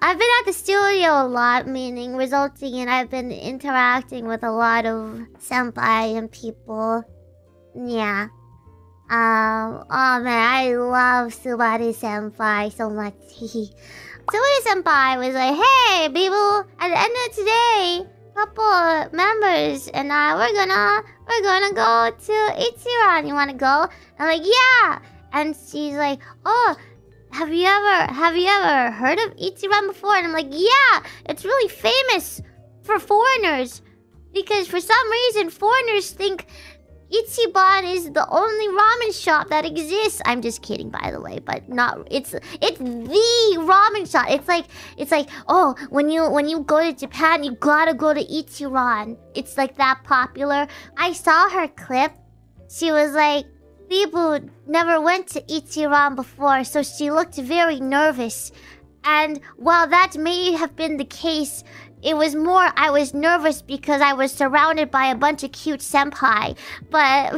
I've been at the studio a lot, meaning resulting in I've been interacting with a lot of senpai and people. Yeah. Oh man, I love Subaru senpai so much. Subaru senpai was like, "Hey, Biboo, at the end of today, couple members and I we're gonna go to Ichiran. You wanna go?" I'm like, "Yeah." And she's like, "Oh, have you ever heard of Ichiran before?" And I'm like, "Yeah, it's really famous for foreigners because for some reason foreigners think Ichiban is the only ramen shop that exists." I'm just kidding, by the way, but not. It's the ramen shop. It's like oh, when you go to Japan, you gotta go to Ichiran. It's like that popular. I saw her clip. She was like, "Biboo never went to Ichiran before," so she looked very nervous. And while that may have been the case, it was more I was nervous because I was surrounded by a bunch of cute senpai. But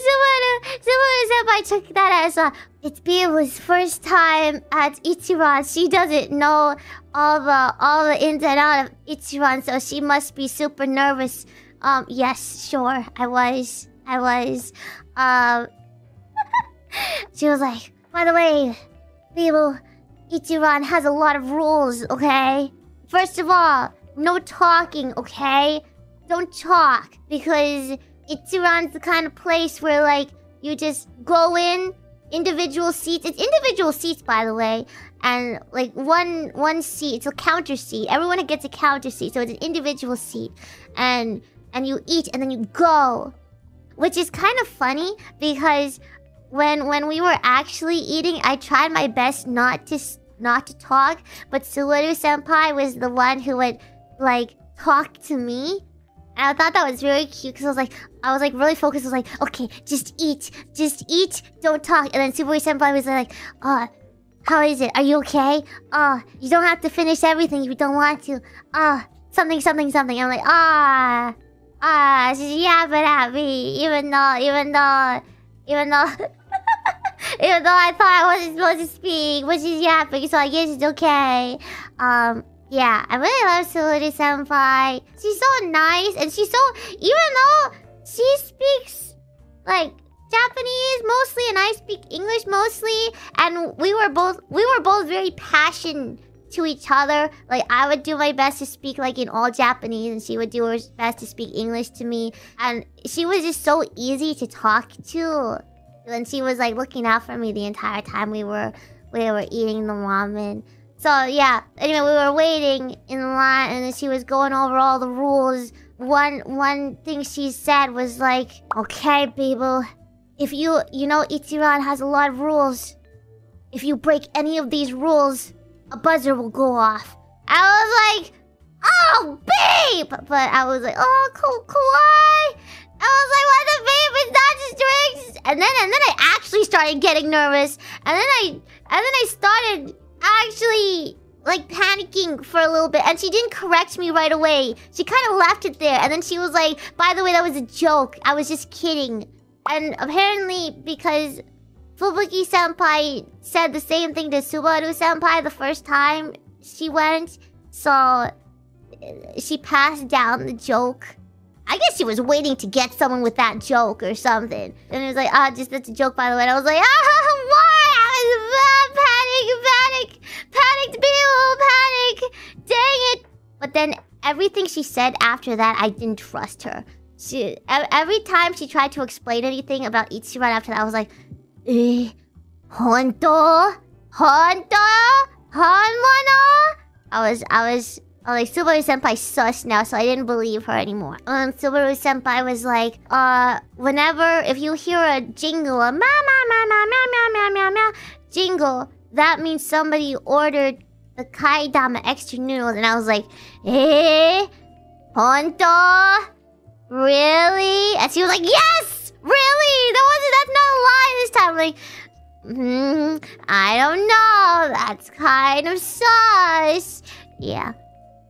Subaru senpai took that as it's Biboo's first time at Ichiran. She doesn't know all the ins and outs of Ichiran, so she must be super nervous. Yes, sure, I was. She was like, "By the way, Biboo, Ichiran has a lot of rules, okay? First of all, no talking, okay? Don't talk, because Ichiran's the kind of place where, like, you just go in, individual seats. It's individual seats, by the way. And, like, one seat, it's a counter seat. Everyone gets a counter seat, so it's an individual seat. And you eat, and then you go. Which is kind of funny, because when we were actually eating, I tried my best not to talk, but Subaru senpai was the one who would like talk to me, and I thought that was very cute because I was like really focused. I was like, "Okay, just eat, don't talk." And then Subaru senpai was like, "How is it? Are you okay? You don't have to finish everything if you don't want to. Something." I'm like, she's yapping at me, even though even though I thought I wasn't supposed to speak, but she's yapping, so I guess it's okay. Yeah, I really love Subaru senpai. She's so nice, and she's so, even though she speaks like Japanese mostly, and I speak English mostly, and we were both very passionate to each other. Like, I would do my best to speak like in all Japanese, and she would do her best to speak English to me, and she was just so easy to talk to. And she was like looking out for me the entire time we were eating the ramen. So yeah, anyway, we were waiting in line, and then she was going over all the rules. One thing she said was like, "Okay, Biboo, if you know Ichiran has a lot of rules. If you break any of these rules, a buzzer will go off." I was like, "Oh, babe!" But I was like, "Oh, kawaii." I was like, "What the babe? It's not just drinks." And then I actually started getting nervous. And then I started actually like panicking for a little bit. And she didn't correct me right away. She kind of left it there. And then she was like, "By the way, that was a joke. I was just kidding." And apparently, because Fubuki senpai said the same thing to Subaru senpai the first time she went, so she passed down the joke. I guess she was waiting to get someone with that joke or something. And it was like, that's a joke, by the way. And I was like, why? I was panicked, Biboo, panic. Dang it. But then everything she said after that, I didn't trust her. Every time she tried to explain anything about Ichiran after that, I was like, Honto? I was like, Subaru senpai sus now, so I didn't believe her anymore. Subaru senpai was like, if you hear a jingle, a meow, jingle, that means somebody ordered the kaidama extra noodles. And I was like, Honto? Really? And she was like, "Yes! Really? That's not a lie this time." I'm like, I don't know. That's kind of sus. Yeah.